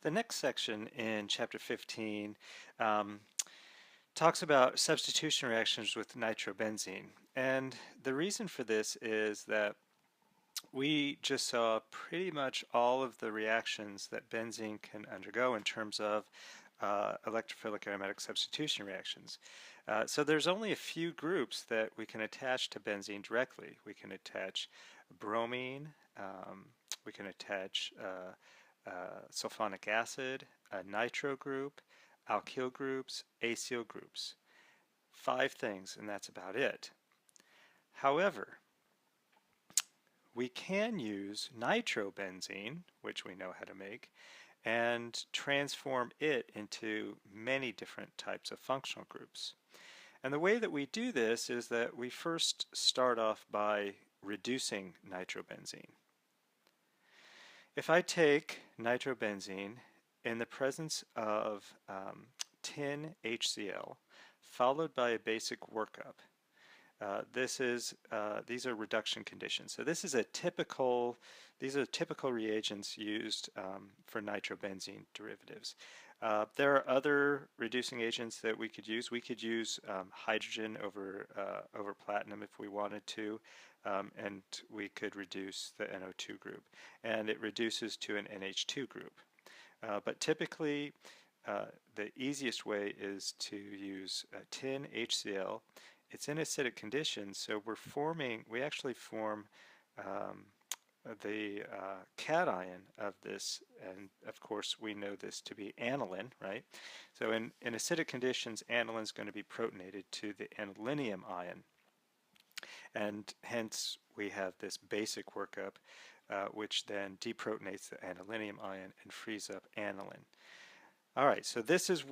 The next section in chapter 15 um, talks about substitution reactions with nitrobenzene. And the reason for this is that we just saw pretty much all of the reactions that benzene can undergo in terms of electrophilic aromatic substitution reactions. So there's only a few groups that we can attach to benzene directly. We can attach bromine, we can attach sulfonic acid, a nitro group, alkyl groups, acyl groups. 5 things, and that's about it. However, we can use nitrobenzene, which we know how to make, and transform it into many different types of functional groups. And the way that we do this is that we first start off by reducing nitrobenzene. If I take nitrobenzene in the presence of tin HCl followed by a basic workup, these are reduction conditions. So this is these are typical reagents used for nitrobenzene derivatives. There are other reducing agents that we could use. We could use hydrogen over platinum if we wanted to, and we could reduce the NO2 group. And it reduces to an NH2 group. But typically, the easiest way is to use tin HCl. It's in acidic conditions, so we actually form the cation of this, and of course we know this to be aniline, right? So in acidic conditions, aniline is going to be protonated to the anilinium ion, and hence we have this basic workup which then deprotonates the anilinium ion and frees up aniline. All right, so this is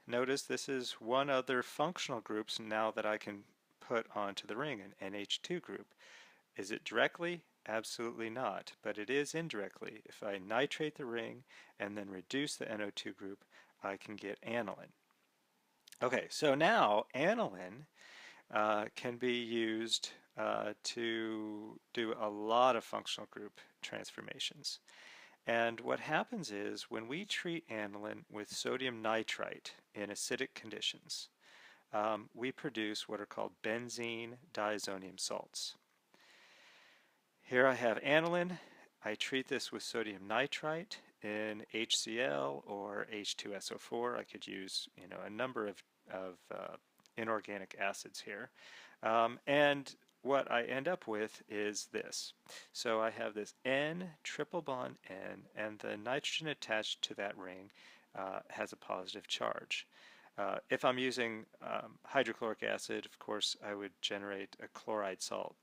notice this is one other functional groups now that I can put onto the ring, an NH2 group. Is it directly? Absolutely not, but it is indirectly. If I nitrate the ring and then reduce the NO2 group, I can get aniline. Okay, so now aniline can be used to do a lot of functional group transformations. And what happens is when we treat aniline with sodium nitrite in acidic conditions, we produce what are called benzene diazonium salts. Here I have aniline. I treat this with sodium nitrite in HCl or H2SO4. I could use a number of inorganic acids here. And what I end up with is this. So I have this N triple bond N, and the nitrogen attached to that ring has a positive charge. If I'm using hydrochloric acid, of course, I would generate a chloride salt.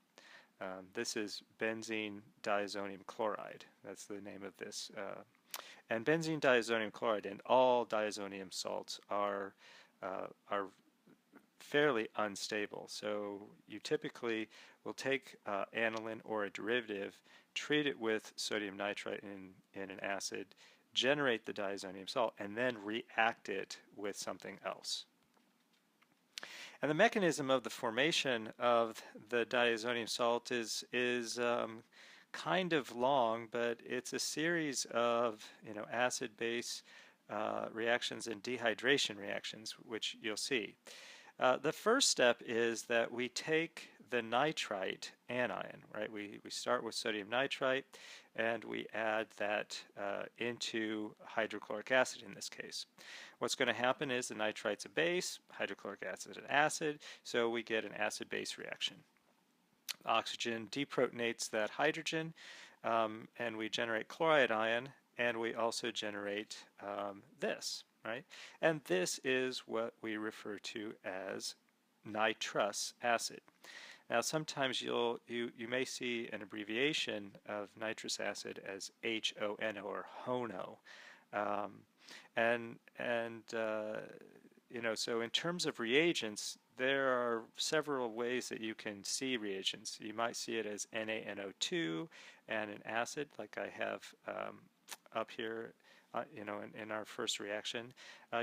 This is benzene diazonium chloride. That's the name of this. And benzene diazonium chloride and all diazonium salts are fairly unstable. So you typically will take aniline or a derivative, treat it with sodium nitrite in an acid, generate the diazonium salt, and then react it with something else. And the mechanism of the formation of the diazonium salt is kind of long, but it's a series of acid-base reactions and dehydration reactions, which you'll see. The first step is that we take the nitrite anion, right? We start with sodium nitrite and we add that into hydrochloric acid in this case. What's going to happen is the nitrite's a base, hydrochloric acid an acid, so we get an acid-base reaction. Oxygen deprotonates that hydrogen and we generate chloride ion, and we also generate this. Right? And this is what we refer to as nitrous acid. Now sometimes you may see an abbreviation of nitrous acid as HONO or HONO. So in terms of reagents, there are several ways that you can see reagents. You might see it as NaNO2 and an acid like I have up here. In our first reaction,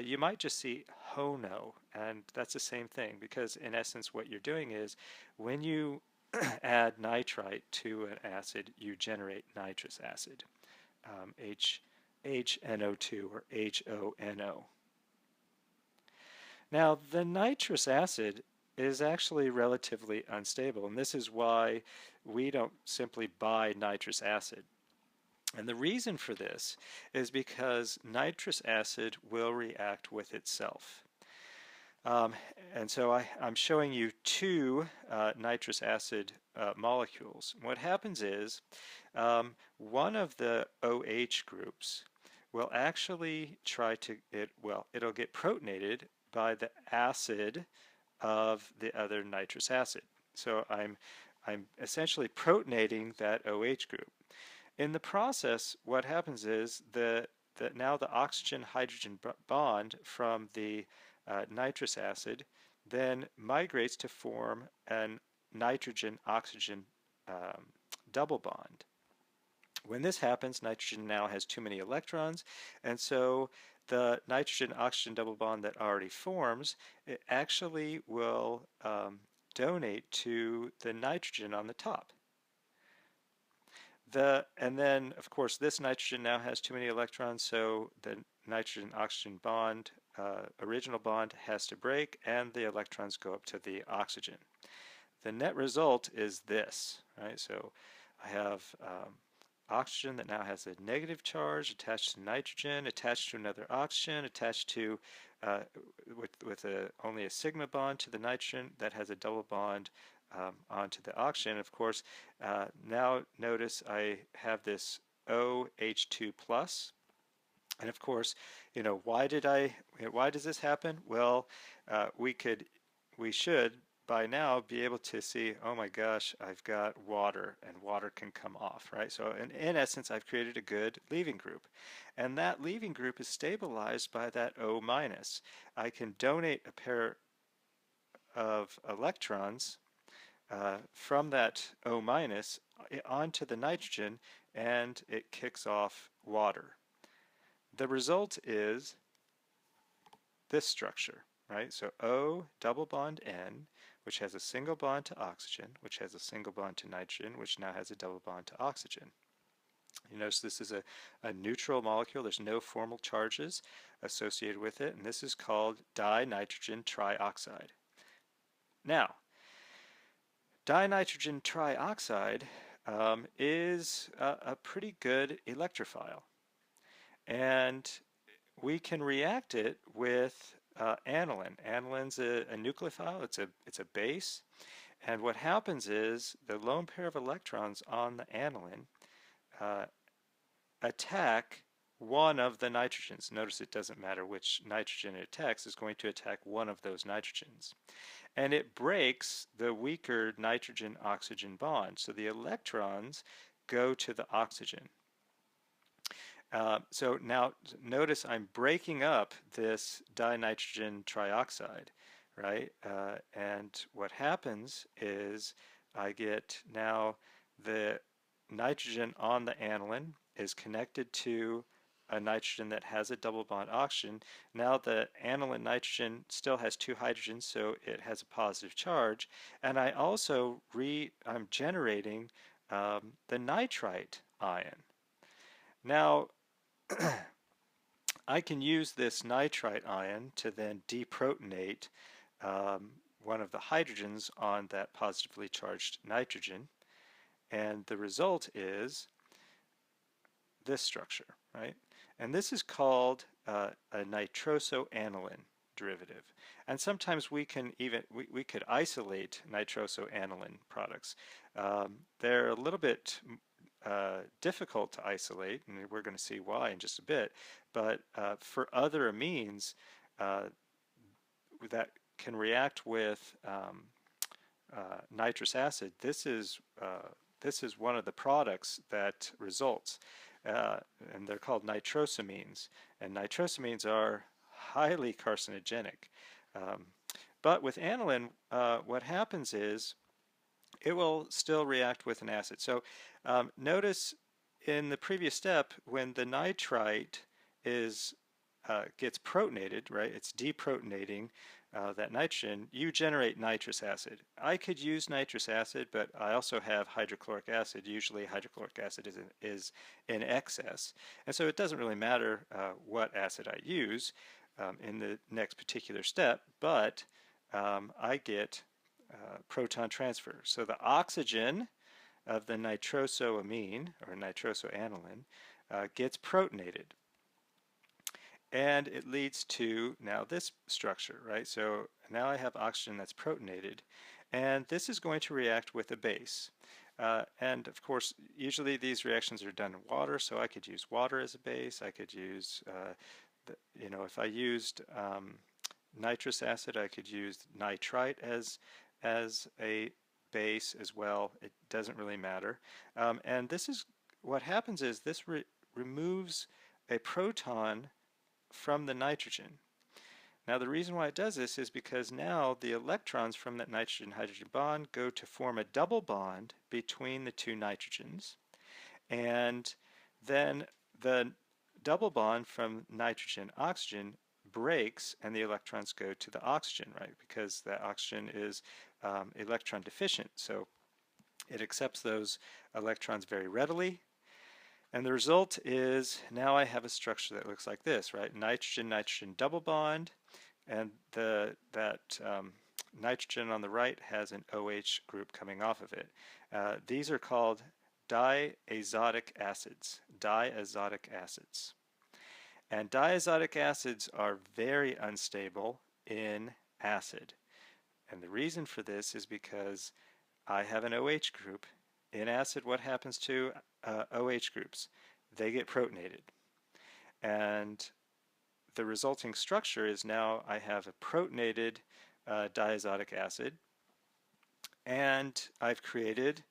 you might just see HONO, and that's the same thing, because in essence what you're doing is when you add nitrite to an acid, you generate nitrous acid, HNO2 or HONO. Now, the nitrous acid is actually relatively unstable, and this is why we don't simply buy nitrous acid. And the reason for this is because nitrous acid will react with itself. Um, and so I'm showing you two nitrous acid molecules. What happens is one of the OH groups will actually try to, it'll get protonated by the acid of the other nitrous acid. So I'm essentially protonating that OH group. In the process, what happens is now the oxygen-hydrogen bond from the nitrous acid then migrates to form an nitrogen-oxygen double bond. When this happens, nitrogen now has too many electrons, and so the nitrogen-oxygen double bond that already forms, it actually will donate to the nitrogen on the top. And then, of course, this nitrogen now has too many electrons, so the nitrogen-oxygen bond, original bond, has to break, and the electrons go up to the oxygen. The net result is this, right? So I have oxygen that now has a negative charge attached to nitrogen, attached to another oxygen, attached to, with only a sigma bond to the nitrogen that has a double bond onto the oxygen. Of course, now notice I have this OH2 plus, and of course, why does this happen? Well, we should by now be able to see, oh my gosh, I've got water, and water can come off, right? So in essence, I've created a good leaving group, and that leaving group is stabilized by that O minus. I can donate a pair of electrons from that O minus onto the nitrogen, and it kicks off water. The result is this structure, right? So O double bond N, which has a single bond to oxygen, which has a single bond to nitrogen, which now has a double bond to oxygen. You notice this is a neutral molecule. There's no formal charges associated with it, and this is called dinitrogen trioxide. Now, dinitrogen trioxide is a pretty good electrophile, and we can react it with aniline. Aniline's a nucleophile. It's a base, and what happens is the lone pair of electrons on the aniline attack one of the nitrogens. Notice it doesn't matter which nitrogen it attacks, it's going to attack one of those nitrogens. And it breaks the weaker nitrogen-oxygen bond, so the electrons go to the oxygen. So now notice I'm breaking up this dinitrogen trioxide, right? And what happens is I get now the nitrogen on the aniline is connected to a nitrogen that has a double bond oxygen. Now the aniline nitrogen still has two hydrogens, so it has a positive charge. And I also I'm generating the nitrite ion. Now I can use this nitrite ion to then deprotonate one of the hydrogens on that positively charged nitrogen, and the result is this structure, right? And this is called a nitrosoaniline derivative. And sometimes we can we could isolate nitrosoaniline products. They're a little bit difficult to isolate, and we're going to see why in just a bit. But for other amines that can react with nitrous acid, this is one of the products that results. And they're called nitrosamines, and nitrosamines are highly carcinogenic. But with aniline, what happens is it will still react with an acid. So notice in the previous step, when the nitrite is gets protonated, right? It's deprotonating that nitrogen. You generate nitrous acid. I could use nitrous acid, but I also have hydrochloric acid. Usually hydrochloric acid is in excess. And so it doesn't really matter what acid I use in the next particular step, but I get proton transfer. So the oxygen of the nitrosoamine or nitrosoaniline gets protonated. And it leads to now this structure, right? So now I have oxygen that's protonated, and this is going to react with a base. And of course, usually these reactions are done in water, so I could use water as a base. I could use, if I used nitrous acid, I could use nitrite as a base as well. It doesn't really matter. And this is what happens is this removes a proton from the nitrogen. Now the reason why it does this is because now the electrons from that nitrogen-hydrogen bond go to form a double bond between the two nitrogens, and then the double bond from nitrogen-oxygen breaks and the electrons go to the oxygen, right? Because that oxygen is electron deficient, so it accepts those electrons very readily. And the result is now I have a structure that looks like this, right? Nitrogen-nitrogen double bond, and that nitrogen on the right has an OH group coming off of it. These are called diazotic acids. Diazotic acids. And diazotic acids are very unstable in acid. And the reason for this is because I have an OH group. In acid, what happens to OH groups? They get protonated. And the resulting structure is now I have a protonated diazotic acid, and I've created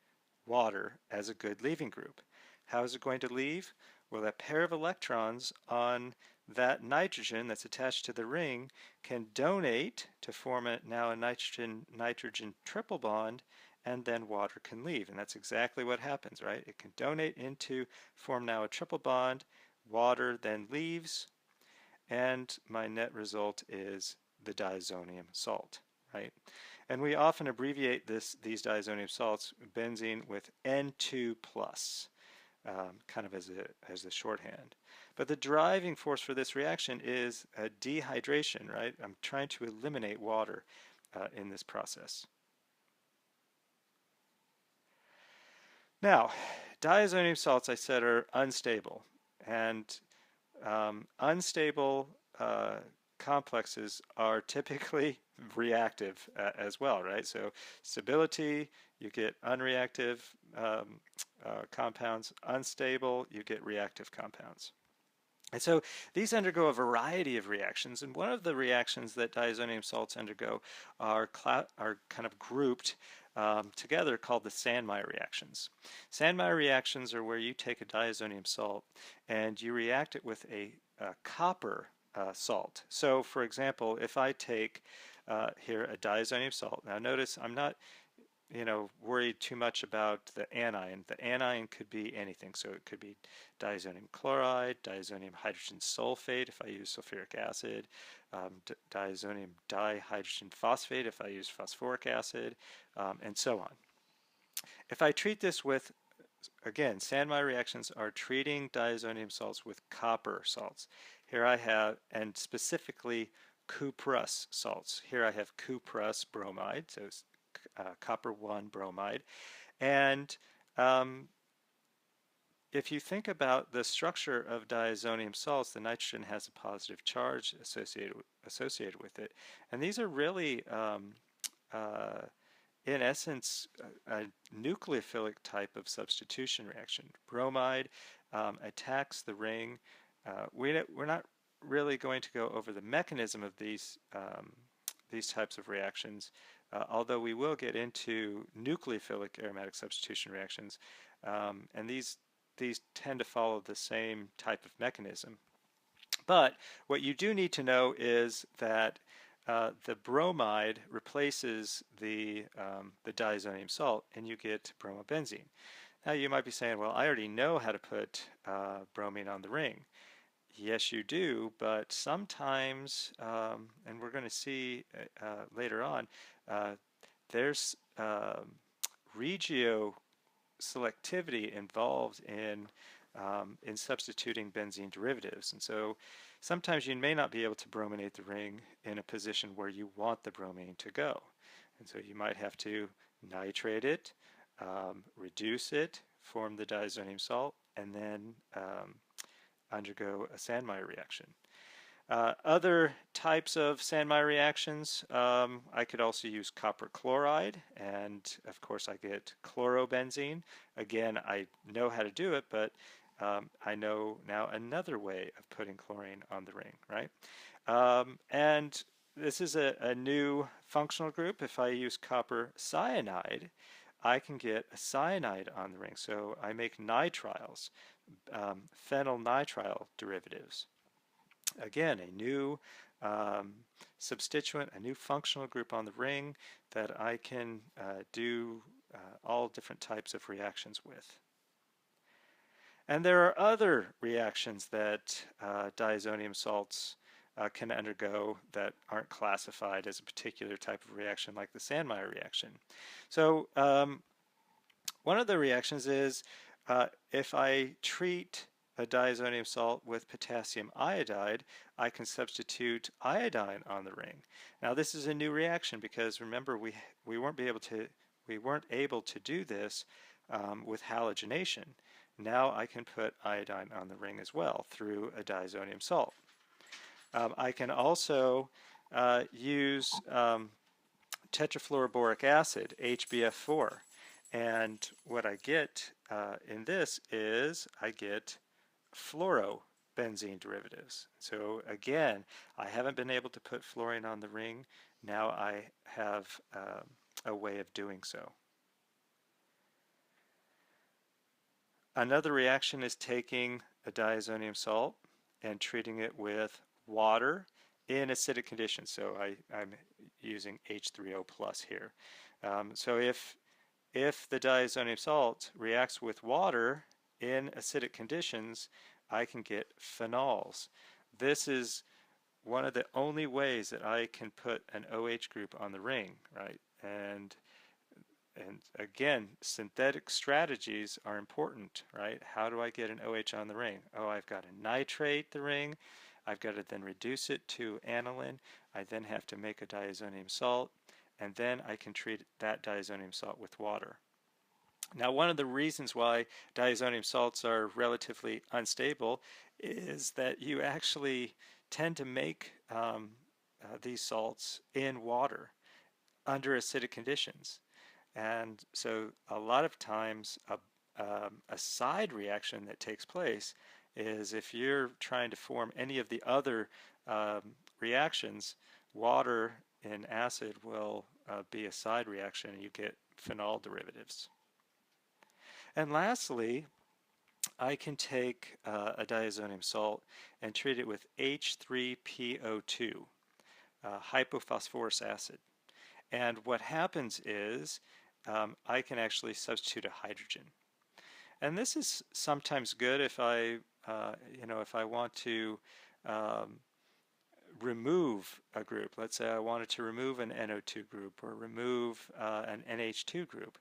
water as a good leaving group. How is it going to leave? Well, that pair of electrons on that nitrogen that's attached to the ring can donate to form now a nitrogen-nitrogen triple bond, and then water can leave. And that's exactly what happens, right? It can donate into form now a triple bond, water then leaves, and my net result is the diazonium salt, right? And we often abbreviate these diazonium salts, benzene, with N2+, kind of as a shorthand. But the driving force for this reaction is dehydration, right? I'm trying to eliminate water in this process. Now, diazonium salts, I said, are unstable, and unstable complexes are typically reactive as well, right? So stability, you get unreactive compounds. Unstable, you get reactive compounds. And so these undergo a variety of reactions, and one of the reactions that diazonium salts undergo are kind of grouped together, called the Sandmeyer reactions. Sandmeyer reactions are where you take a diazonium salt and you react it with a copper salt. So for example, if I take here a diazonium salt, now notice I'm not worried too much about the anion. The anion could be anything, so it could be diazonium chloride, diazonium hydrogen sulfate if I use sulfuric acid, diazonium dihydrogen phosphate if I use phosphoric acid, and so on. If I treat this with, again, Sandmeyer reactions are treating diazonium salts with copper salts. Here I have, and specifically cuprous salts. Here I have cuprous bromide, so copper 1 bromide. And if you think about the structure of diazonium salts, the nitrogen has a positive charge associated with it. And these are really, in essence, a nucleophilic type of substitution reaction. Bromide attacks the ring. We're not really going to go over the mechanism of these types of reactions, although we will get into nucleophilic aromatic substitution reactions, and these tend to follow the same type of mechanism. But what you do need to know is that the bromide replaces the diazonium salt, and you get bromobenzene. Now you might be saying, well, I already know how to put bromine on the ring. Yes, you do, but sometimes, and we're going to see later on, uh, there's regio selectivity involved in substituting benzene derivatives. And so sometimes you may not be able to brominate the ring in a position where you want the bromine to go. And so you might have to nitrate it, reduce it, form the diazonium salt, and then undergo a Sandmeyer reaction. Other types of Sandmeyer reactions, I could also use copper chloride, and of course I get chlorobenzene. Again, I know how to do it, but I know now another way of putting chlorine on the ring, right? And this is a new functional group. If I use copper cyanide, I can get a cyanide on the ring. So I make nitriles, phenylnitrile derivatives. Again, a new substituent, a new functional group on the ring that I can do all different types of reactions with. And there are other reactions that diazonium salts can undergo that aren't classified as a particular type of reaction like the Sandmeyer reaction. So one of the reactions is if I treat a diazonium salt with potassium iodide, I can substitute iodine on the ring. Now this is a new reaction because remember we weren't able to do this with halogenation. Now I can put iodine on the ring as well through a diazonium salt. I can also use tetrafluoroboric acid, HBF4. And what I get in this is I get fluorobenzene derivatives. So again, I haven't been able to put fluorine on the ring. Now I have a way of doing so. Another reaction is taking a diazonium salt and treating it with water in acidic conditions. So I'm using H3O plus here. So if the diazonium salt reacts with water in acidic conditions, I can get phenols. This is one of the only ways that I can put an OH group on the ring, right? And again, synthetic strategies are important, right? How do I get an OH on the ring? Oh, I've got to nitrate the ring. I've got to then reduce it to aniline. I then have to make a diazonium salt, and then I can treat that diazonium salt with water. Now, one of the reasons why diazonium salts are relatively unstable is that you actually tend to make these salts in water under acidic conditions. And so a lot of times a side reaction that takes place is if you're trying to form any of the other reactions, water in acid will be a side reaction and you get phenol derivatives. And lastly, I can take a diazonium salt and treat it with H3PO2, hypophosphorous acid. And what happens is I can actually substitute a hydrogen. And this is sometimes good if I, if I want to remove a group. Let's say I wanted to remove an NO2 group or remove an NH2 group.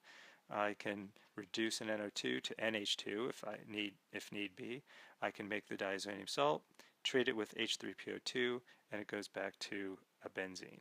I can reduce an NO2 to NH2 if need be. I can make the diazonium salt, treat it with H3PO2, and it goes back to a benzene.